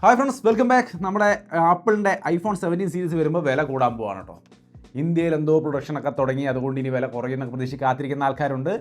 Hi friends, welcome back. നമ്മുടെ ആപ്പിളിൻ്റെ iPhone 17 series വരുമ്പോൾ വില കൂടാൻ പോവാണ് കേട്ടോ. ഇന്ത്യയിൽ എന്തോ പ്രൊഡക്ഷനൊക്കെ തുടങ്ങി, അതുകൊണ്ട് ഇനി വില കുറയുന്നൊക്കെ പ്രതീക്ഷിച്ച് കാത്തിരിക്കുന്ന ആൾക്കാരുണ്ട്.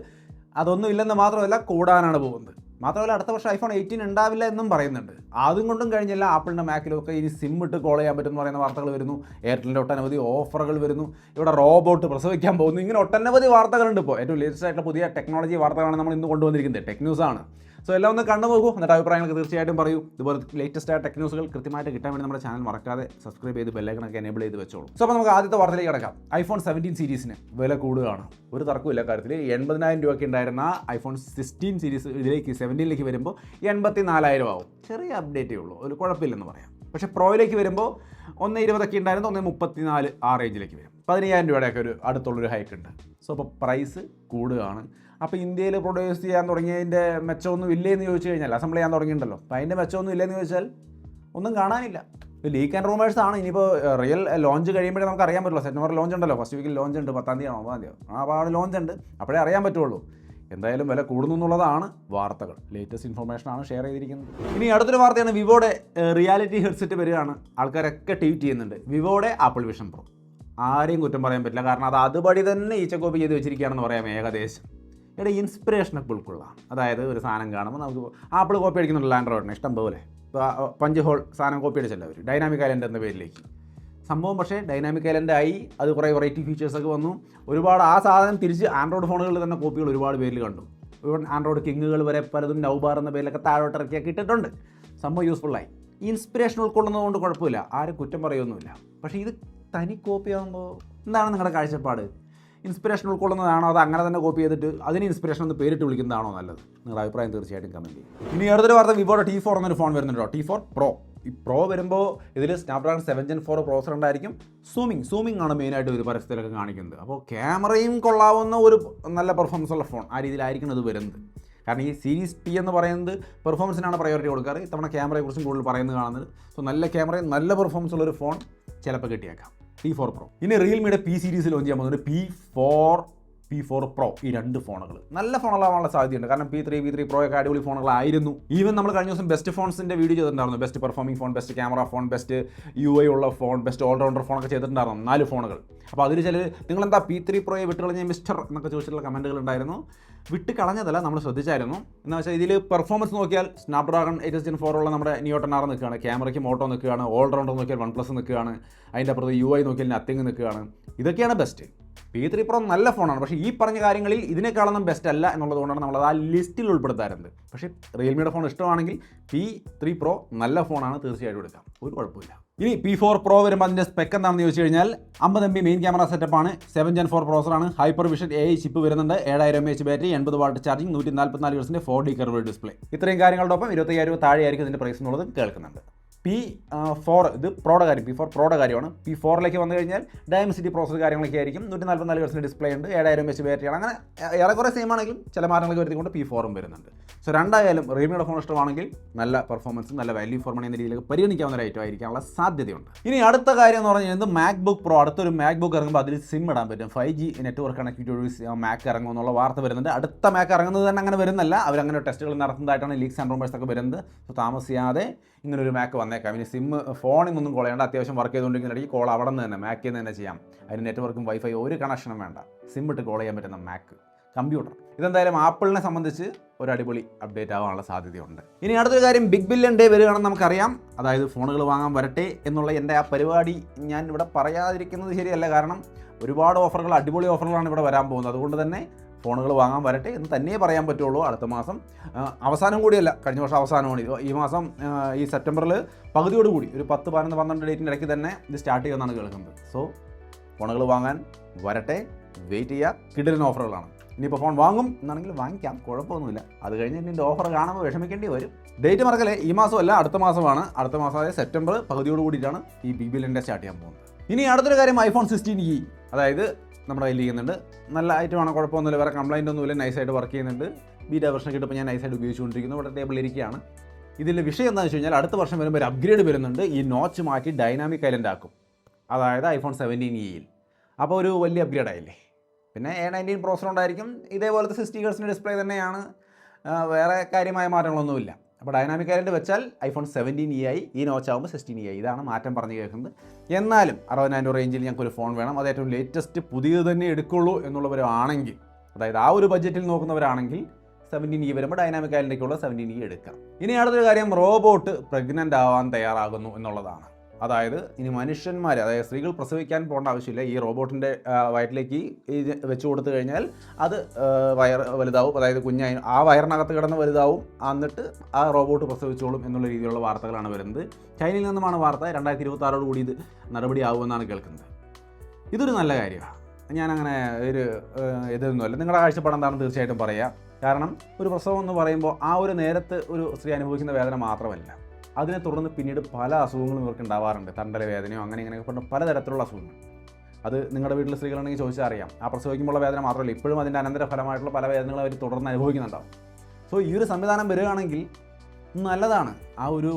അതൊന്നും ഇല്ലെന്ന് മാത്രമല്ല, കൂടാനാണ് പോകുന്നത്. മാത്രമല്ല, അടുത്ത വർഷം ഐഫോൺ 18 ഉണ്ടാവില്ല എന്നും പറയുന്നുണ്ട്. അതും കൊണ്ടും കഴിഞ്ഞില്ല, ആപ്പിളിൻ്റെ മാക്കിലൊക്കെ ഇനി സിം ഇട്ട് കോൾ ചെയ്യാൻ പറ്റുമെന്ന് പറയുന്ന വാർത്തകൾ വരുന്നു. എയർടെലിൻ്റെ ഒട്ടനവധി ഓഫറുകൾ വരുന്നു. ഇവിടെ റോബോട്ട് പ്രസവിക്കാൻ പോകുന്നു. ഇങ്ങനെ ഒട്ടനവധി വാർത്തകളുണ്ട്. ഇപ്പോൾ ഏറ്റവും ലേറ്റസ്റ്റ് ആയിട്ടുള്ള പുതിയ ടെക്നോളജി വാർത്തകളാണ് നമ്മൾ ഇന്ന് കൊണ്ടുവന്നിരിക്കുന്നത്. ടെക് ന്യൂസ് ആണ്. സോ എല്ലാം ഒന്ന് കണ്ടു നോക്കൂ, എന്നിട്ട് അഭിപ്രായങ്ങൾക്ക് തീർച്ചയായിട്ടും പറയൂ. ഇതുപോലെ ലേറ്റസ്റ്റ് ആയ ടെക് ന്യൂസുകൾ കൃത്യമായിട്ട് കിട്ടാൻ വേണ്ടി നമ്മുടെ ചാനൽ മറക്കാതെ സബ്സ്ക്രൈബ് ചെയ്ത് ബെല്ലൈക്കണൊക്കെ എനേബിൾ ചെയ്ത് വെച്ചോളൂ. സോ അപ്പോൾ നമുക്ക് ആദ്യത്തെ വാർത്തയിലേക്ക് കിടക്കാം. ഐഫോൺ 17 സീരീസിന് വില കൂടുകയാണ്. ഒരു തർക്കമില്ല കാര്യത്തിൽ. 80,000 രൂപയ്ക്ക് ഉണ്ടായിരുന്ന ഐഫോൺ 16 സീരീസ് ഇതിലേക്ക് 17ലേക്ക് വരുമ്പോൾ 84,000 ആവും. ചെറിയ അപ്ഡേറ്റേ ഉള്ളൂ, ഒരു കുഴപ്പമില്ലെന്ന് പറയാം. പക്ഷേ പ്രോയിലേക്ക് വരുമ്പോൾ 1.20 ഉണ്ടായിരുന്നു, 1.34 ആ റേഞ്ചിലേക്ക് വരും. 10,000 രൂപയുടെയൊക്കെ ഒരു അടുത്തുള്ളൊരു ഹൈക്ക് ഉണ്ട്. സോ അപ്പോൾ പ്രൈസ് കൂടുകയാണ്. അപ്പോൾ ഇന്ത്യയിൽ പ്രൊഡ്യൂസ് ചെയ്യാൻ തുടങ്ങിയതിൻ്റെ മെച്ചമൊന്നും ഇല്ലേന്ന് ചോദിച്ചു കഴിഞ്ഞാൽ, അസംബിൾ ചെയ്യാൻ തുടങ്ങിയിട്ടുണ്ടല്ലോ, അപ്പോൾ അതിൻ്റെ മെച്ചമൊന്നും ഇല്ലെന്ന് ചോദിച്ചാൽ ഒന്നും കാണാനില്ല. ലീക്ക് ആൻഡ് റൂമേഴ്സ് ആണ്. ഇനിയിപ്പോൾ റിയൽ ലോഞ്ച് കഴിയുമ്പോഴേ നമുക്ക് അറിയാൻ പറ്റുള്ളൂ. സെപ്റ്റംബർ ലോഞ്ച് ഉണ്ടല്ലോ, ഫസ്റ്റ് വീക്കിൽ ലോഞ്ച് ഉണ്ട്, 10-ാം തീയതി 9-ാം തീയതി അപ്പോൾ ആ ലോഞ്ച് ഉണ്ട്, അപ്പോഴേ അറിയാൻ പറ്റുള്ളൂ. എന്തായാലും വില കൂടുന്നു എന്നുള്ളതാണ് വാർത്തകൾ. ലേറ്റസ്റ്റ് ഇൻഫർമേഷനാണ് ഷെയർ ചെയ്തിരിക്കുന്നത്. ഇനി അടുത്തൊരു വാർത്തയാണ്, വിവോയുടെ റിയാലിറ്റി ഹെഡ്സെറ്റ് വരികയാണ്. ആൾക്കാരൊക്കെ ട്വീറ്റ് ചെയ്യുന്നുണ്ട്. വിവോയുടെ ആപ്പിൾ വിഷൻ പ്രോ. ആരെയും കുറ്റം പറയാൻ പറ്റില്ല, കാരണം അത് അതുപടി തന്നെ ഈച്ചക്കോപ്പി ചെയ്ത് വെച്ചിരിക്കുകയാണെന്ന് പറയാം ഏകദേശം. ഇവിടെ ഇൻസ്പിറേഷനൊക്കെ ഉൾക്കൊള്ളാം. അതായത് ഒരു സാധനം കാണുമ്പോൾ നമുക്ക് ആപ്പിൾ കോപ്പി അടിക്കുന്നുണ്ടല്ലോ ആൻഡ്രോയിഡിന് ഇഷ്ടം പോലെ. ഇപ്പോൾ പഞ്ച് ഹോൾ സാധനം കോപ്പി അടിച്ചല്ലോ അവർ, ഡൈനാമിക് ഐലൻഡ് എന്ന പേരിലേക്ക് സംഭവം. പക്ഷേ ഡൈനാമിക് ഐലൻഡ് ആയി, അത് കുറേ വെറൈറ്റി ഫീച്ചേഴ്സൊക്കെ വന്നു. ഒരുപാട് ആ സാധനം തിരിച്ച് ആൻഡ്രോയിഡ് ഫോണുകളിൽ തന്നെ കോപ്പികൾ ഒരുപാട് പേരിൽ കണ്ടു. ഇവൺ ആൻഡ്രോയിഡ് കിങ്ങുകൾ വരെ പലതും നൗബാർ എന്ന പേരിലൊക്കെ താഴോട്ട് ഇറക്കിയൊക്കെ ഇട്ടിട്ടുണ്ട്. സംഭവം യൂസ്ഫുള്ളായി. ഇൻസ്പിറേഷൻ ഉൾക്കൊള്ളുന്നതുകൊണ്ട് കുഴപ്പമില്ല, ആരും കുറ്റം പറയുമൊന്നുമില്ല. പക്ഷേ ഇത് തനി കോപ്പി ആകുമ്പോൾ എന്താണ് നിങ്ങളുടെ കാഴ്ചപ്പാട്? ഇൻസ്പിറേഷൻ ഉൾക്കൊള്ളുന്നതാണോ, അത് അങ്ങനെ തന്നെ കോപ്പി ചെയ്തിട്ട് അതിന് ഇൻസ്പിറേഷൻ എന്ന് പേരിട്ട് വിളിക്കുന്നതാണോ നല്ലത്? നിങ്ങളുടെ അഭിപ്രായം തീർച്ചയായിട്ടും കമൻറ്റ് ചെയ്യും. ഇനി അടുത്തൊരു വാർത്ത, വിവോയുടെ T4 എന്നൊരു ഫോൺ വരുന്നുണ്ടോ. T4 Pro. ഈ പ്രോ വരുമ്പോൾ ഇതിൽ സ്നാപ്ഡ്രാഗൺ 7 Gen 4 പ്രോസർ ഉണ്ടായിരിക്കും. സൂമിങ് ആണ് മെയിനായിട്ട് ഒരു പരസ്യത്തിലൊക്കെ കാണിക്കുന്നത്. അപ്പോൾ ക്യാമറയും കൊള്ളാവുന്ന ഒരു നല്ല പെർഫോമൻസ് ഉള്ള ഫോൺ ആ രീതിയിലായിരിക്കും ഇത് വരുന്നത്. കാരണം ഈ സീരീസ് ടി എന്ന് പറയുന്നത് പെർഫോമൻസിനാണ് പ്രയോറിറ്റി കൊടുക്കാറ്. ഇത്തവണ ക്യാമറയെക്കുറിച്ചും കൂടുതൽ പറയുന്നത് കാണുന്നത്. സോ നല്ല ക്യാമറയും നല്ല പെർഫോമൻസ് ഉള്ളൊരു ഫോൺ ചിലപ്പോൾ കിട്ടിയേക്കാം. T4 Pro. ഇനി റിയൽമിയുടെ P സീരീസ് ലോഞ്ച് ചെയ്യാൻ പോകുന്നത് P4 Pro. ഈ രണ്ട് ഫോണുകൾ നല്ല ഫോണുകളാവാനുള്ള സാധ്യതയുണ്ട്. കാരണം P3 Pro ഒക്കെ അടിപൊളി ഫോണുകളായിരുന്നു. ഈവൻ നമ്മൾ കഴിഞ്ഞ ദിവസം ബെസ്റ്റ് ഫോൺസിൻ്റെ വീഡിയോ ചെയ്തിട്ടുണ്ടായിരുന്നു. Best performing phone, best camera phone, best UI ഉള്ള ഫോൺ, ബെസ്റ്റ് ഓൾറൗണ്ടർ ഫോണൊക്കെ ചെയ്തിട്ടുണ്ടായിരുന്നു. 4 ഫോണുകൾ. അപ്പോൾ അതിൽ ചില നിങ്ങളെന്താ P3 Proയെ വിട്ടുകളഞ്ഞ മിസ്റ്റർ എന്നൊക്കെ ചോദിച്ചിട്ടുള്ള കമൻറ്റുകൾ ഉണ്ടായിരുന്നു. വിട്ട് കളഞ്ഞതല്ല, നമ്മൾ ശ്രദ്ധിച്ചായിരുന്നു. എന്ന് വെച്ചാൽ ഇതിൽ പെർഫോമൻസ് നോക്കിയാൽ സ്നാപ്ഡ്രാഗൺ 8 Gen 4 ഉള്ള നമ്മുടെ നിയോ 10R നിൽക്കുകയാണ്, ക്യാമറയ്ക്ക് മോട്ടോ നിൽക്കുകയാണ്, ഓൾറൗണ്ടർ നോക്കിയാൽ OnePlus നിൽക്കുകയാണ്, അതിൻ്റെ അപ്പുറത്ത് UI നോക്കിയാൽ നത്തിങ് നിൽക്കുകയാണ്. ഇതൊക്കെയാണ് ബെസ്റ്റ്. P3 Pro നല്ല ഫോണാണ്, പക്ഷേ ഈ പറഞ്ഞ കാര്യങ്ങളിൽ ഇതിനേക്കാളൊന്നും ബെസ്റ്റ് അല്ല എന്നുള്ളതുകൊണ്ടാണ് നമ്മളത് ആ ലിസ്റ്റിൽ ഉൾപ്പെടുത്താറുണ്ട്. പക്ഷേ റിയൽമിയുടെ ഫോൺ ഇഷ്ടമാണെങ്കിൽ P3 Pro നല്ല ഫോണാണ്, തീർച്ചയായിട്ടും എടുക്കാം, ഒരു കുഴപ്പമില്ല. ഇനി P4 Pro വരുമ്പോൾ അതിൻ്റെ സ്പെക്ക് എന്താണെന്ന് ചോദിച്ചു കഴിഞ്ഞാൽ 50 MB മെയിൻ ക്യാമറ സെറ്റപ്പാണ്, 7 Gen 4 പ്രോസറാണ്, ഹൈപ്പർ വിഷൻ AI ചിപ്പ് വരുന്നുണ്ട്, 7000 mAh battery, 80 watt charging, 144 Hz 4D curve display. ഇത്രയും കാര്യങ്ങളുടെ ഒപ്പം 25,000 രൂപ താഴെയായിരിക്കും ഇതിൻ്റെ പ്രൈസ് എന്നുള്ളത് കേൾക്കുന്നുണ്ട്. P4 ഇത് പ്രോയുടെ കാര്യം, P4 പ്രോയുടെ കാര്യമാണ്. P4ലേക്ക് വന്നു കഴിഞ്ഞാൽ ഡയമസിറ്റി പ്രോസസ് കാര്യങ്ങളൊക്കെ ആയിരിക്കും. 144 Hz ഡിസ്പ്ലേ ഉണ്ട്, 7000 mAh ബാറ്ററിയാണ്. അങ്ങനെ ഏറെക്കുറെ സെയിം ആണെങ്കിലും ചില മാറ്റങ്ങളൊക്കെ വരുത്തിക്കൊണ്ട് P4ഉം വരുന്നുണ്ട്. സോ രണ്ടായാലും റിയൽമിയുടെ ഫോൺ ഇഷ്ടമാണെങ്കിൽ നല്ല പെർഫോമൻസ്, നല്ല വാല്യൂ ഫോർ മണി എന്ന രീതിയിലേക്ക് പരിഗണിക്കാവുന്ന ഒരു ഐറ്റം ആയിരിക്കാനുള്ള സാധ്യതയുണ്ട്. ഇനി അടുത്ത കാര്യം എന്ന് പറഞ്ഞു കഴിഞ്ഞാൽ MacBook Pro. അടുത്തൊരു MacBook ഇറങ്ങുമ്പോൾ അതിൽ സിം ഇടാൻ പറ്റും. 5G നെറ്റ്വർക്ക് കണക്ടിവിറ്റി ഒരു മാക് ഇറങ്ങുമെന്നുള്ള വാർത്ത വരുന്നുണ്ട്. അടുത്ത മാക് ഇറങ്ങുന്നത് തന്നെ അങ്ങനെ വരുന്നല്ല, അവരങ്ങനെ ടെസ്റ്റുകൾ നടത്തുന്നതായിട്ടാണ് ലീക്സ് ആൻഡ് റൂമേഴ്സ് ഒക്കെ വരുന്നത്. സോ താമസിയാതെ ഇങ്ങനൊരു മാക്ക് വന്നേക്കാം. ഇനി സിം ഫോണിൽ നിന്നൊന്നും കോൾ ചെയ്യേണ്ട, അത്യാവശ്യം വർക്ക് ചെയ്തുകൊണ്ടിരിക്കുന്നുണ്ടെങ്കിൽ കോൾ അവിടെ നിന്ന് തന്നെ മാക്കിൽ നിന്ന് തന്നെ ചെയ്യാം. അതിന് നെറ്റ്വർക്കും വൈഫൈ ഒരു കണക്ഷനും വേണ്ട, സിം ഇട്ട് കോൾ ചെയ്യാൻ പറ്റുന്ന മാക്ക് കമ്പ്യൂട്ടർ. ഇതെന്തായാലും ആപ്പിളിനെ സംബന്ധിച്ച് ഒരു അടിപൊളി അപ്ഡേറ്റ് ആവാനുള്ള സാധ്യതയുണ്ട്. ഇനി അടുത്തൊരു കാര്യം, ബിഗ് ബില്യൺ ഡേ വരികയാണെന്ന് നമുക്കറിയാം. അതായത് ഫോണുകൾ വാങ്ങാൻ വരട്ടെ എന്നുള്ള എൻ്റെ ആ പരിപാടി ഞാൻ ഇവിടെ പറയാതിരിക്കുന്നത് ശരിയല്ല. കാരണം ഒരുപാട് ഓഫറുകൾ, അടിപൊളി ഓഫറുകളാണ് ഇവിടെ വരാൻ പോകുന്നത്. അതുകൊണ്ട് തന്നെ ഫോണുകൾ വാങ്ങാൻ വരട്ടെ എന്ന് തന്നെയേ പറയാൻ പറ്റുള്ളൂ. അടുത്ത മാസം അവസാനം കൂടിയല്ല, കഴിഞ്ഞ വർഷം അവസാനമാണ്. ഈ മാസം ഈ സെപ്റ്റംബറിൽ പകുതിയോടുകൂടി ഒരു 10, 11, 12 ഡേറ്റിൻ്റെ ഇടയ്ക്ക് തന്നെ ഇത് സ്റ്റാർട്ട് ചെയ്യുമെന്നാണ് കേൾക്കുന്നത്. സോ ഫോണുകൾ വാങ്ങാൻ വരട്ടെ, വെയിറ്റ് ചെയ്യുക. കിടിലൻ ഓഫറുകളാണ്. ഇനിയിപ്പോൾ ഫോൺ വാങ്ങും എന്നാണെങ്കിൽ വാങ്ങിക്കാം, കുഴപ്പമൊന്നുമില്ല. അത് കഴിഞ്ഞ് ഇതിൻ്റെ ഓഫർ കാണുമ്പോൾ വിഷമിക്കേണ്ടി വരും. ഡേറ്റ് മറക്കല്ലേ, ഈ മാസമല്ല അടുത്ത മാസമാണ്. അടുത്ത മാസം അതായത് സെപ്റ്റംബർ പകുതിയോട് കൂടിയിട്ടാണ് ഈ ബിഗ് ബില്യൺ ഡേ സ്റ്റാർട്ട് ചെയ്യാൻ പോകുന്നത്. ഇനി അടുത്തൊരു കാര്യം, iPhone 16e അതായത് നമ്മുടെ കയ്യിൽ ഇരിക്കുന്നുണ്ട്. നല്ല ഐറ്റമാണ്, കുഴപ്പമൊന്നുമില്ല, വേറെ കംപ്ലൈൻ്റ് ഒന്നുമില്ല, നൈസായിട്ട് വർക്ക് ചെയ്യുന്നുണ്ട്. ബീറ്റാ വെർഷൻ കിട്ടുമ്പോൾ ഞാൻ നൈസായിട്ട് ഉപയോഗിച്ചുകൊണ്ടിരിക്കുന്നു. ഇവിടെ ടേബിളിൽ ഇരിക്കുകയാണ്. ഇതിൽ വിഷയം എന്താണെന്ന് വെച്ച് കഴിഞ്ഞാൽ അടുത്ത വർഷം വരുമ്പോൾ ഒരു അപ്ഗ്രേഡ് വരുന്നുണ്ട്. ഈ നോച്ച് മാറ്റി ഡൈനാമിക് ഐലൻഡ് ആക്കും, അതായത് iPhone 17e. അപ്പോൾ ഒരു വലിയ അപ്ഗ്രേഡ് ആയില്ലേ. പിന്നെ A19 പ്രോസർ ഉണ്ടായിരിക്കും. ഇതേപോലത്തെ 60 Hz ഡിസ്പ്ലേ തന്നെയാണ്, വേറെ കാര്യമായ മാറ്റങ്ങളൊന്നുമില്ല. അപ്പോൾ ഡൈനാമിക് ഐലൻഡ് വെച്ചാൽ ഐഫോൺ 17e ആയി, ഈ നോച്ച് ആകുമ്പോൾ 16e ആയി. ഇതാണ് മാറ്റം പറഞ്ഞു കേൾക്കുന്നത്. എന്നാലും 60,000 റേഞ്ചിൽ ഞങ്ങൾക്കൊരു ഫോൺ വേണം, അത് ഏറ്റവും ലേറ്റസ്റ്റ് പുതിയത് തന്നെ എടുക്കുള്ളൂ എന്നുള്ളവരാണെങ്കിൽ, അതായത് ആ ഒരു ബഡ്ജറ്റിൽ നോക്കുന്നവരാണെങ്കിൽ 17e വരുമ്പോൾ ഡൈനാമിക് ഐലൻഡിലേക്കുള്ള 17e എടുക്കാം. ഇനി അടുത്തൊരു കാര്യം, റോബോട്ട് പ്രഗ്നൻ്റ് ആവാൻ തയ്യാറാകുന്നു എന്നുള്ളതാണ്. അതായത് ഇനി മനുഷ്യന്മാർ, അതായത് സ്ത്രീകൾ പ്രസവിക്കാൻ പോകേണ്ട ആവശ്യമില്ല. ഈ റോബോട്ടിൻ്റെ വയറ്റിലേക്ക് വെച്ച് കൊടുത്തു കഴിഞ്ഞാൽ അത് വയർ വലുതാവും, അതായത് കുഞ്ഞായി ആ വയറിനകത്ത് കിടന്ന് വലുതാവും, എന്നിട്ട് ആ റോബോട്ട് പ്രസവിച്ചോളും എന്നുള്ള രീതിയിലുള്ള വാർത്തകളാണ് വരുന്നത്. ചൈനയിൽ നിന്നുമാണ് വാർത്ത. 2026 കൂടി ഇത് നടപടിയാവുമെന്നാണ് കേൾക്കുന്നത്. ഇതൊരു നല്ല കാര്യമാണ്. ഞാനങ്ങനെ ഒരു ഇതൊന്നുമല്ല. നിങ്ങളുടെ കാഴ്ചപ്പാട് എന്താണെന്ന് തീർച്ചയായിട്ടും പറയാം. കാരണം ഒരു പ്രസവം എന്ന് പറയുമ്പോൾ ആ ഒരു നേരത്ത് ഒരു സ്ത്രീ അനുഭവിക്കുന്ന വേദന മാത്രമല്ല, അതിനെ തുടർന്ന് പിന്നീട് പല അസുഖങ്ങളും ഇവർക്ക് ഉണ്ടാവാറുണ്ട്. തണ്ടല വേദനയോ അങ്ങനെ ഇങ്ങനെയൊക്കെ പറഞ്ഞ പലതരത്തിലുള്ള അസുഖങ്ങൾ. അത് നിങ്ങളുടെ വീട്ടിൽ സ്ത്രീകളുണ്ടെങ്കിൽ ചോദിച്ചാൽ അറിയാം. ആ പ്രസവിക്കുമ്പോഴുള്ള വേദന മാത്രമല്ല, ഇപ്പോഴും അതിൻ്റെ അനന്തരഫലമായിട്ടുള്ള പല വേദനകളും അവർ തുടർന്ന് അനുഭവിക്കുന്നുണ്ടാവും. സോ ഈ ഒരു സംവിധാനം വരികയാണെങ്കിൽ നല്ലതാണ്. ആ ഒരു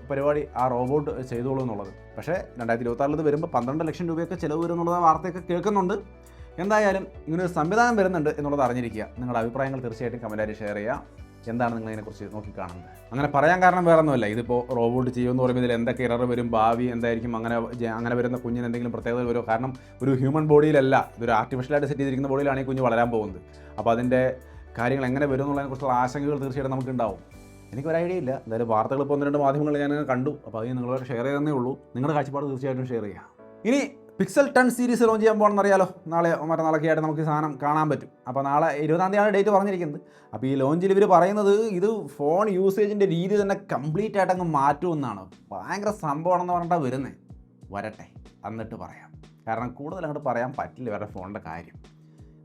പരിപാടി ആ റോബോട്ട് ചെയ്തോളൂ എന്നുള്ളത്. പക്ഷേ 2026 വരുമ്പോൾ 12 ലക്ഷം രൂപയൊക്കെ ചിലവ് വരും എന്നുള്ള വാർത്തയൊക്കെ കേൾക്കുന്നുണ്ട്. എന്തായാലും ഇങ്ങനൊരു സംവിധാനം വരുന്നുണ്ട് എന്നുള്ളത് അറിഞ്ഞിരിക്കുക. നിങ്ങളുടെ അഭിപ്രായങ്ങൾ തീർച്ചയായിട്ടും കമൻറ്റായി ഷെയർ ചെയ്യുക. എന്താണ് നിങ്ങളതിനെക്കുറിച്ച് നോക്കിക്കാണുന്നത്? അങ്ങനെ പറയാൻ കാരണം വേറെ ഒന്നുമല്ല. ഇതിപ്പോൾ റോബോട്ട് ചെയ്യുമെന്ന് പറയുമ്പോൾ ഇതിൽ എന്തൊക്കെ എറർ വരും, ഭാവി എന്തായിരിക്കും, അങ്ങനെ വരുന്ന കുഞ്ഞിന് എന്തെങ്കിലും പ്രത്യേകത വരുമോ? കാരണം ഒരു ഹ്യൂമൻ ബോഡിയിലല്ല, ഇതൊരു ആർട്ടിഫിഷ്യലായിട്ട് സെറ്റ് ചെയ്തിരിക്കുന്ന ബോഡിയിലാണ് ഈ കുഞ്ഞ് വളരാൻ പോകുന്നത്. അപ്പോൾ അതിൻ്റെ കാര്യങ്ങൾ എങ്ങനെ വരും എന്നുള്ളതിനെക്കുറിച്ചുള്ള ആശങ്കകൾ തീർച്ചയായിട്ടും നമുക്കുണ്ടാവും. എനിക്കൊരു ഐഡിയ ഇല്ല. എന്തായാലും വാർത്തകൾ ഇപ്പോൾ 1-2 മാധ്യമങ്ങളിൽ ഞാൻ കണ്ടു. അപ്പോൾ അത് നിങ്ങളോട് ഷെയർ ചെയ്തേ ഉള്ളൂ. നിങ്ങളുടെ കാഴ്ചപ്പാട് തീർച്ചയായിട്ടും ഷെയർ ചെയ്യുക. ഇനി പിക്സൽ 10 സീരീസ് ലോഞ്ച് ചെയ്യാൻ പോകണമെന്ന് അറിയാലോ. നാളെ മറ്റന്നാളൊക്കെ ആയിട്ട് നമുക്ക് ഈ സാധനം കാണാൻ പറ്റും. അപ്പോൾ നാളെ 20-ാം തീയതിയാണ് ഡേറ്റ് പറഞ്ഞിരിക്കുന്നത്. അപ്പോൾ ഈ ലോഞ്ചിൽ ഇവർ പറയുന്നത് ഇത് ഫോൺ യൂസേജിൻ്റെ രീതി തന്നെ കംപ്ലീറ്റ് ആയിട്ട് അങ്ങ് മാറ്റുമെന്നാണ്. ഭയങ്കര സംഭവമാണെന്ന് പറഞ്ഞിട്ടാണ് വരുന്നത്. വരട്ടെ, എന്നിട്ട് പറയാം. കാരണം കൂടുതൽ അങ്ങോട്ട് പറയാൻ പറ്റില്ല ഇവരുടെ ഫോണിൻ്റെ കാര്യം.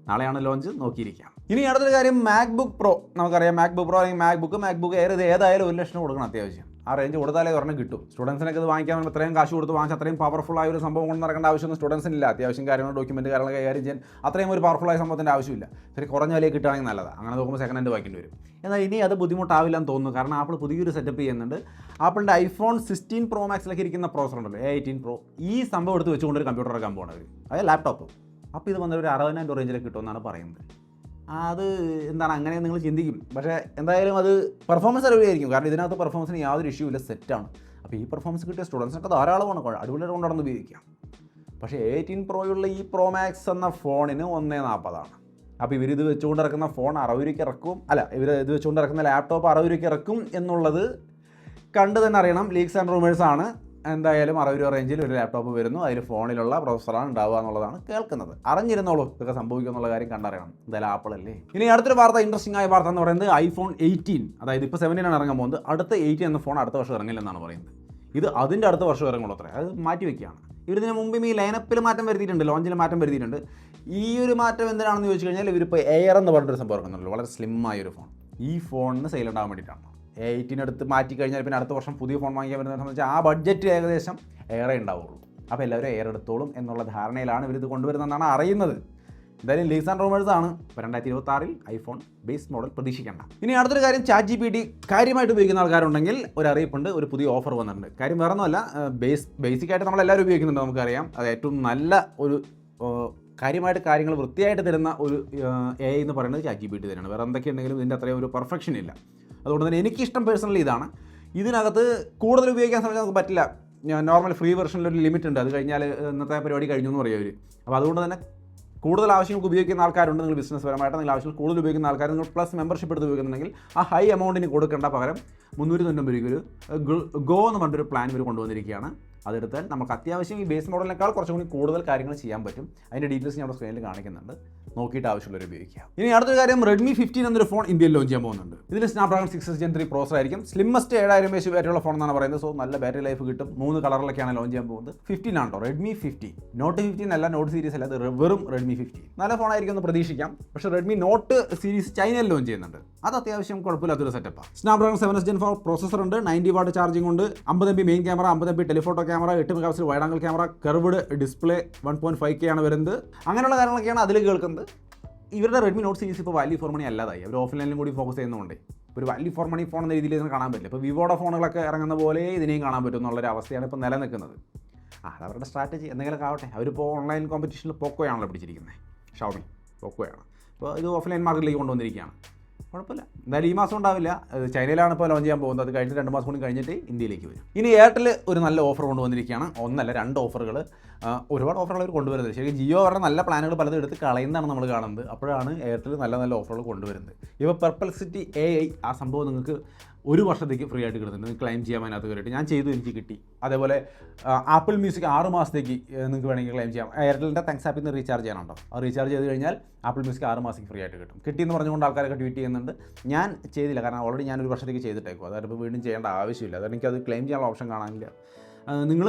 നാളെയാണ് ലോഞ്ച്, നോക്കിയിരിക്കാം. ഇനി അടുത്തൊരു കാര്യം, മാക്ബുക്ക് പ്രോ. നമുക്കറിയാം മാക്ബുക്ക് പ്രോ അല്ലെങ്കിൽ മാക്ബുക്ക് എയർ ഇത് ഏതായാലും 1 ലക്ഷം കൊടുക്കണം അത്യാവശ്യം. ആ റേഞ്ച് കൊടുത്താലേ ഒരെണ്ണം കിട്ടും. സ്റ്റുഡൻസിനൊക്കെ ഇത് വാങ്ങിക്കാൻ വേണ്ടി അത്രയും കാശ് കൊടുത്ത് വാങ്ങിച്ച് അത്രയും പവർഫുൾ ആയ ഒരു സംഭവം കൊണ്ട് നടക്കേണ്ട ആവശ്യമൊന്നും സ്റ്റുഡൻസിനില്ല. അത്യാവശ്യം കാര്യങ്ങൾ ഡോക്യുമെൻറ്റ് കാര്യങ്ങൾ കൈകാര്യം ചെയ്യാൻ അത്രയും ഒരു പവർഫുള്ളായ സംഭവത്തിൻ്റെ ആവശ്യമില്ല. ശരി, കുറഞ്ഞ വിലയിൽ കിട്ടുകയാണെങ്കിൽ നല്ലതാണ്. അങ്ങനെ നോക്കുമ്പോൾ സെക്കൻഡ് ഹാൻഡ് വാങ്ങിക്കേണ്ടി വരും. എന്നാൽ ഇനി അത് ബുദ്ധിമുട്ടാവില്ലെന്ന് തോന്നുന്നു. കാരണം ആപ്പിൾ പുതിയൊരു സെറ്റപ്പ് ചെയ്യുന്നുണ്ട്. ആപ്പിളിൻ്റെ ഐഫോൺ 16 Pro Maxിലൊക്കെ ഇരിക്കുന്ന പ്രോസർ ഉണ്ടല്ലോ, A18 Pro, ഈ സംഭവം എടുത്ത് വെച്ചുകൊണ്ടൊരു കമ്പ്യൂട്ടർ ഇറക്കാൻ പോകുന്നത്, അതായത് ലാപ്ടോപ്പ്. അപ്പോൾ ഇത് വന്നൊരു 60,000 റേഞ്ചിലേക്ക് കിട്ടുമെന്നാണ് പറയുന്നത്. അത് എന്താണ് അങ്ങനെ നിങ്ങൾ ചിന്തിക്കും. പക്ഷേ എന്തായാലും അത് പെർഫോമൻസ് അടിപൊളിയായിരിക്കും. കാരണം ഇതിനകത്ത് പെർഫോമൻസിന് യാതൊരു ഇഷ്യൂ ഇല്ല, സെറ്റാണ്. അപ്പോൾ ഈ പെർഫോമൻസ് കിട്ടിയ സ്റ്റുഡൻസിനൊക്കെ ധാരാളമാണ് അടിപൊളിയായിട്ട് കൊണ്ടുനടന്ന് ഉപയോഗിക്കാം. പക്ഷേ 18 Proയുള്ള ഈ Pro Max എന്ന ഫോണിന് 140 അപ്പോൾ ഇവരിത് വെച്ചുകൊണ്ട് ഇറക്കുന്ന ഫോൺ 60 രൂപയ്ക്ക് ഇറക്കും, ഇത് വെച്ചുകൊണ്ട് ഇറക്കുന്ന ലാപ്ടോപ്പ് 60 രൂപയ്ക്ക് ഇറക്കും എന്നുള്ളത് കണ്ട് തന്നെ അറിയണം. ലീക്സ് ആൻഡ് റൂമേഴ്സാണ്. എന്തായാലും 60 രൂപ റേഞ്ചിൽ ഒരു ലാപ്ടോപ്പ് വരുന്നു, അതിൽ ഫോണിലുള്ള പ്രോസസ്സറാണ് ഉണ്ടാവുക എന്നുള്ളതാണ് കേൾക്കുന്നത്. അറിഞ്ഞിരുന്നോളൂ ഇതൊക്കെ സംഭവിക്കും എന്നുള്ള കാര്യം കണ്ടറിയണം. എന്തായാലും ആപ്പിൾ അല്ലേ. ഇനി അടുത്തൊരു വാർത്ത, ഇൻട്രസ്റ്റിംഗ് ആയ വാർത്ത എന്ന് പറയുന്നത് iPhone 18, അതായത് ഇപ്പോൾ 17 ആണ് ഇറങ്ങാൻ പോകുന്നത്. അടുത്ത 18 എന്ന ഫോൺ അടുത്ത വർഷം ഇറങ്ങില്ലെന്നാണ് പറയുന്നത്. ഇത് അതിൻ്റെ അടുത്ത വർഷം ഇറങ്ങുള്ളൂ അത്രേ. അത് മാറ്റി വയ്ക്കുകയാണ്. ഇവരിതിന് മുമ്പും ഈ ലൈനപ്പിൽ മാറ്റം വരുത്തിയിട്ടുണ്ട്, ലോഞ്ചിൽ മാറ്റം വരുത്തിയിട്ടുണ്ട്. ഈ ഒരു മാറ്റം എന്തിനാണെന്ന് ചോദിച്ചു കഴിഞ്ഞാൽ ഇവരിപ്പോൾ എയർ എന്ന് പറഞ്ഞിട്ടൊരു സംഭവം ഇറങ്ങുന്നുള്ളൂ, വളരെ സ്ലിമ്മായൊരു ഫോൺ. ഈ ഫോണിന് സെയിൽ ഉണ്ടാകാൻ വേണ്ടിയിട്ടാണ്. 18 അടുത്ത് മാറ്റി കഴിഞ്ഞാൽ പിന്നെ അടുത്ത വർഷം പുതിയ ഫോൺ വാങ്ങിക്കാൻ വരുന്നതെന്ന് വെച്ചാൽ ആ ബഡ്ജറ്റ് ഏകദേശം എയറേ ഉണ്ടാവുള്ളൂ. അപ്പോൾ എല്ലാവരും എയർ എടുത്തോളും എന്നുള്ള ധാരണയിലാണ് ഇവരിത് കൊണ്ടുവരുന്നതെന്നാണ് അറിയുന്നത്. എന്തായാലും ലീക്സ് ആൻഡ് റൂമേഴ്സ് ആണ്. ഇപ്പോൾ 2026 ഐഫോൺ ബേസ് മോഡൽ പ്രതീക്ഷിക്കേണ്ട. ഇനി അടുത്തൊരു കാര്യം, ChatGPT കാര്യമായിട്ട് ഉപയോഗിക്കുന്ന ആൾക്കാരുണ്ടെങ്കിൽ ഒരു അറിയിപ്പുണ്ട്, ഒരു പുതിയ ഓഫർ വന്നിട്ടുണ്ട്. കാര്യം വേറെ ഒന്നുമല്ല, ബേസിക്കായിട്ട് നമ്മളെല്ലാവരും ഉപയോഗിക്കുന്നുണ്ട്, നമുക്കറിയാം. അത് ഏറ്റവും നല്ല ഒരു കാര്യമായിട്ട് കാര്യങ്ങൾ വൃത്തിയായിട്ട് തരുന്ന ഒരു AI എന്ന് പറയുന്നത് ChatGPT തന്നെയാണ്. വേറെ എന്തൊക്കെയുണ്ടെങ്കിലും ഇതിൻ്റെ അത്രയും ഒരു പെർഫെക്ഷൻ ഇല്ല. അതുകൊണ്ട് തന്നെ എനിക്കിഷ്ടം പേഴ്സണലി ഇതാണ്. ഇതിനകത്ത് കൂടുതൽ ഉപയോഗിക്കാൻ സമയത്ത് നമുക്ക് പറ്റില്ല. നോർമൽ ഫ്രീ വെർഷനിലൊരു ലിമിറ്റ് ഉണ്ട്, അത് കഴിഞ്ഞാൽ ഇന്നത്തെ പരിപാടി കഴിഞ്ഞു എന്ന് പറയും അവർ. അപ്പോൾ അതുകൊണ്ട് തന്നെ കൂടുതൽ ആവശ്യങ്ങൾക്ക് ഉപയോഗിക്കുന്ന ആൾക്കാരുണ്ട്. നിങ്ങൾ ബിസിനസ് പരമായിട്ട് നിങ്ങൾ ആവശ്യങ്ങൾ കൂടുതൽ ഉപയോഗിക്കുന്ന ആൾക്കാർ, നിങ്ങൾ പ്ലസ് മെമ്പർഷിപ്പ് എടുത്ത് ഉപയോഗിക്കുന്നുണ്ടെങ്കിൽ ആ ഹൈ എമൗണ്ടിന് കൊടുക്കേണ്ട പകരം 390 രൂപയ്ക്ക് ഒരു ഗോ എന്ന് പറഞ്ഞൊരു പ്ലാൻ ഇവർ കൊണ്ടുവന്നിരിക്കുകയാണ്. അതെടുത്താൽ നമുക്ക് അത്യാവശ്യം ഈ ബേസ് മോഡലിനേക്കാൾ കുറച്ചും കൂടി കൂടുതൽ കാര്യങ്ങൾ ചെയ്യാൻ പറ്റും. അതിൻ്റെ ഡീറ്റെയിൽസ് ഞാൻ സ്ക്രീനിൽ കാണിക്കുന്നുണ്ട്, നോക്കിയിട്ട് ആവശ്യമുള്ളവർ ഉപയോഗിക്കുക. ഇനി അടുത്തൊരു കാര്യം, Redmi 15 എന്നൊരു ഫോൺ ഇന്ത്യയിൽ ലോഞ്ച് ചെയ്യാൻ പോകുന്നുണ്ട്. ഇതിൽ Snapdragon 6 Gen 3 പ്രോസർ ആയിരിക്കും. സ്ലിമ്മസ്റ്റ് 7000 mAh ബാറ്ററിയുള്ള ഫോൺ എന്നാണ് പറയുന്നത്. സോ നല്ല ബാറ്ററി ലൈഫ് കിട്ടും. 3 കളറിലൊക്കെയാണ് ലോഞ്ച് ചെയ്യാൻ പോകുന്നത്. 15 ആണോ, Redmi 15, Note 15 അല്ല, Note സീരീസ് അല്ല, അത് വെറും Redmi 15. നല്ല ഫോണായിരിക്കും എന്ന് പ്രതീക്ഷിക്കാം. പക്ഷേ Redmi Note സീരീസ് ചൈനയിൽ ലോഞ്ച് ചെയ്യുന്നുണ്ട്. അത് അത്യാവശ്യം കുഴപ്പമില്ലാത്തൊരു സെറ്റപ്പാണ്. Snapdragon 7 Gen 4 പ്രോസസർ ഉണ്ട്, 90 വാട്ട് ചാർജിംഗ് ഉണ്ട്, 50 MP main camera, 50 MP telephoto camera, 8 megapixel wide angle camera, curved display, 1.5K ആണ് വരുന്നത്. അങ്ങനെയുള്ള കാര്യങ്ങളൊക്കെയാണ് അതിൽ കേൾക്കുന്നത്. ഇവരുടെ Redmi Note സീരീസ് ഇപ്പോൾ വാല്യൂ ഫോർ മണി അല്ലാതായി. അവർ ഓഫ്ലൈനിലും കൂടി ഫോക്കസ് ചെയ്യുന്നതുകൊണ്ട് ഒരു വാല്യൂ ഫോർ മണി ഫോൺ എന്ന രീതിയിൽ ഇതിനെ കാണാൻ പറ്റില്ല. ഇപ്പോൾ വിവോയുടെ ഫോണുകളൊക്കെ ഇറങ്ങുന്ന പോലെ ഇതിനെയും കാണാൻ പറ്റും എന്നുള്ളൊരു അവസ്ഥയാണ് ഇപ്പോൾ നിലനിൽക്കുന്നത്. അത് അവരുടെ സ്ട്രാറ്റജി എന്തെങ്കിലുമൊക്കെ ആവട്ടെ. അവരിപ്പോൾ ഓൺലൈൻ കോമ്പറ്റീഷനിൽ പോക്കോയാണല്ലോ പിടിച്ചിരിക്കുന്നത്, ഷവമി പോക്കോയാണ്. അപ്പോൾ ഇത് ഓഫ്ലൈൻ മാർക്കറ്റിലേക്ക് കൊണ്ടുവന്നിരിക്കുകയാണ്. കുഴപ്പമില്ല. എന്തായാലും ഈ മാസം ഉണ്ടാവില്ല. ചൈനയിലാണ് ഇപ്പോൾ ലോഞ്ച് ചെയ്യാൻ പോകുന്നത്. അത് കഴിഞ്ഞിട്ട് 2 മാസം കൂടി കഴിഞ്ഞിട്ട് ഇന്ത്യയിലേക്ക് വരും. ഇനി എയർടെൽ ഒരു നല്ല ഓഫർ കൊണ്ടുവന്നിരിക്കുകയാണ്. ഒന്നല്ല 2 ഓഫറുകൾ. ഒരുപാട് ഓഫറുകൾ അവർ കൊണ്ടുവരുന്നത്. ശരിക്കും ജിയോ അവരുടെ നല്ല പ്ലാനുകൾ പലതും എടുത്ത് കളയുന്നതാണ് നമ്മൾ കാണുന്നത്. അപ്പോഴാണ് എയർടെൽ നല്ല നല്ല ഓഫറുകൾ കൊണ്ടുവരുന്നത്. ഇപ്പോൾ പെർപ്ലക്സിറ്റി AI ആ സംഭവം നിങ്ങൾക്ക് 1 വർഷത്തേക്ക് ഫ്രീ ആയിട്ട് കിട്ടുന്നുണ്ട്. നിങ്ങൾക്ക് ക്ലെയിം ചെയ്യാൻ അതിനകത്ത് കയറിയിട്ട് ഞാൻ ചെയ്തു, എനിക്ക് കിട്ടി. അതേപോലെ ആപ്പിൾ മ്യൂസിക് 6 മാസത്തേക്ക് നിങ്ങൾക്ക് വേണമെങ്കിൽ ക്ലെയിം ചെയ്യാം. എയർടെലിൻ്റെ താങ്ക്സ് ആപ്പിൽ നിന്ന് റീചാർജ് ചെയ്യാനുണ്ടോ? ആ റീചാർജ് ചെയ്ത് കഴിഞ്ഞാൽ ആപ്പിൾ മ്യൂസിക് 6 മാസത്തേക്ക് ഫ്രീ ആയിട്ട് കിട്ടും. കിട്ടിയെന്ന് പറഞ്ഞുകൊണ്ട് ആൾക്കാരൊക്കെ ട്വീറ്റ് ചെയ്യുന്നുണ്ട്. ഞാൻ ചെയ്തില്ല, കാരണം ഓൾറെഡി ഞാൻ 1 വർഷത്തേക്ക് ചെയ്തിട്ടേക്കും. അതായത് വീണ്ടും ചെയ്യേണ്ട ആവശ്യമില്ല. അതായത് എനിക്കത് ക്ലെയിം ചെയ്യാനുള്ള ഓപ്ഷൻ കാണാനില്ല. നിങ്ങൾ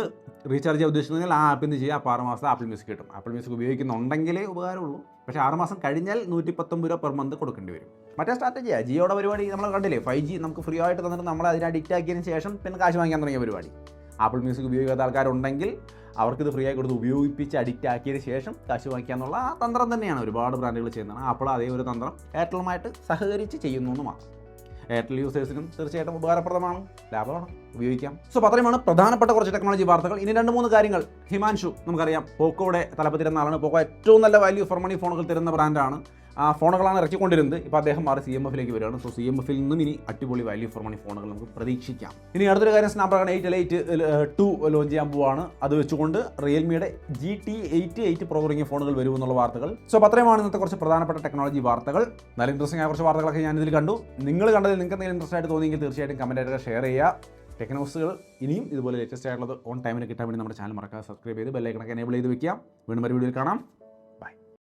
റീചാർജ് ചെയ്യാൻ ഉദ്ദേശിക്കുന്നതിൽ ആ ആപ്പിൽ നിന്ന് ചെയ്യുക. അപ്പോൾ 6 മാസം ആപ്പിൾ മ്യൂസിക് കിട്ടും. ആപ്പിൾ മ്യൂസിക് ഉപയോഗിക്കുന്നുണ്ടെങ്കിലേ ഉപകാരമുള്ളൂ. പക്ഷേ 6 മാസം കഴിഞ്ഞാൽ 119 രൂപ പെർ മന്ത് കൊടുക്കേണ്ടി വരും. മറ്റേ സ്ട്രാറ്റജിയാണ് ജിയോയുടെ പരിപാടി. നമ്മൾ കണ്ടില്ലേ, 5G നമുക്ക് ഫ്രീ ആയിട്ട് തന്നിട്ട് നമ്മൾ അതിനെ അഡിക്റ്റ് ആക്കിയതിന് ശേഷം പിന്നെ കാശ് വാങ്ങിക്കാൻ തുടങ്ങിയ പരിപാടി. ആപ്പിൾ മ്യൂസിക് ഉപയോഗിക്കാത്ത ആൾക്കാരുണ്ടെങ്കിൽ അവർക്കിത് ഫ്രീ ആയി കൊടുത്ത് ഉപയോഗിപ്പിച്ച് അഡിക്റ്റ് ആക്കിയതിന് ശേഷം കാശ് വാങ്ങിക്കുക എന്നുള്ള ആ തന്ത്രം തന്നെയാണ് ഒരുപാട് ബ്രാൻഡുകൾ ചെയ്യുന്നതാണ്. ആപ്പിൾ അതേ ഒരു തന്ത്രം എയർടെലുമായിട്ട് സഹകരിച്ച് ചെയ്യുന്നു എന്ന് മാത്രം. എയർടെൽ യൂസേഴ്സിനും തീർച്ചയായിട്ടും ഉപകാരപ്രദമാണ്, ലാഭമാണ്, ഉപയോഗിക്കാം. സോ അത്രയുമാണ് പ്രധാനപ്പെട്ട കുറച്ച് ടെക്നോളജി വാർത്തകൾ. ഇനി 2-3 കാര്യങ്ങൾ. ഹിമാൻഷു നമുക്കറിയാം പോക്കോയുടെ തലപ്പത്തിരുന്ന ആളാണ്. പോക്കോ ഏറ്റവും നല്ല വാല്യൂ ഫോർ മണി ഫോണുകൾ തരുന്ന ബ്രാൻഡാണ്. ആ ഫോണുകളാണ് ഇറക്കിക്കൊണ്ടിരുന്നത്. ഇപ്പോൾ അദ്ദേഹം മാറി CMF-ലേക്ക് വരികയാണ്. സോ CMF-ൽ നിന്നും ഇനി അടിപൊളി വാല്യൂ ഫോർ മണി ഫോണുകൾ നമുക്ക് പ്രതീക്ഷിക്കാം. ഇനി അടുത്തൊരു കാര്യം, സ്നാപ്ഡ്രാഗൺ 8 ലോഞ്ച് ചെയ്യാൻ പോവാണ്. അത് വെച്ചുകൊണ്ട് റിയൽമിയുടെ GT88 Pro തുടങ്ങിയ ഫോണുകൾ വരുമെന്നുള്ള വാർത്തകൾ. സോ അത്രയുമാണ് ഇന്നത്തെ കുറച്ച് പ്രധാനപ്പെട്ട ടെക്നോളജി വാർത്തകൾ. നല്ല ഇൻട്രസ്റ്റിംഗ് ആയ കുറച്ച് വാർത്തകളൊക്കെ ഞാനിതിൽ കണ്ടു. നിങ്ങൾ കണ്ടതിൽ നിങ്ങൾക്ക് എന്തെങ്കിലും ഇൻട്രസ്റ്റ് ആയിട്ട് തോന്നിയെങ്കിൽ തീർച്ചയായിട്ടും കമൻറ്റായിട്ട് ഷെയർ ചെയ്യുക. ടെക്നോസുകൾ ഇനിയും ഇതുപോലെ ലേറ്റസ്റ്റ് ആയിട്ടുള്ളത് ഓൺ ടൈമിന് കിട്ടാൻ വേണ്ടി നമ്മുടെ ചാനൽ മറക്കാതെ സബ്സ്ക്രൈബ് ചെയ്ത് ബെല്ലൈക്കണൊക്കെ എനേബിൾ ചെയ്ത് വെക്കാം. വീണ്ടും ഒരു വീഡിയോയിൽ കാണാം.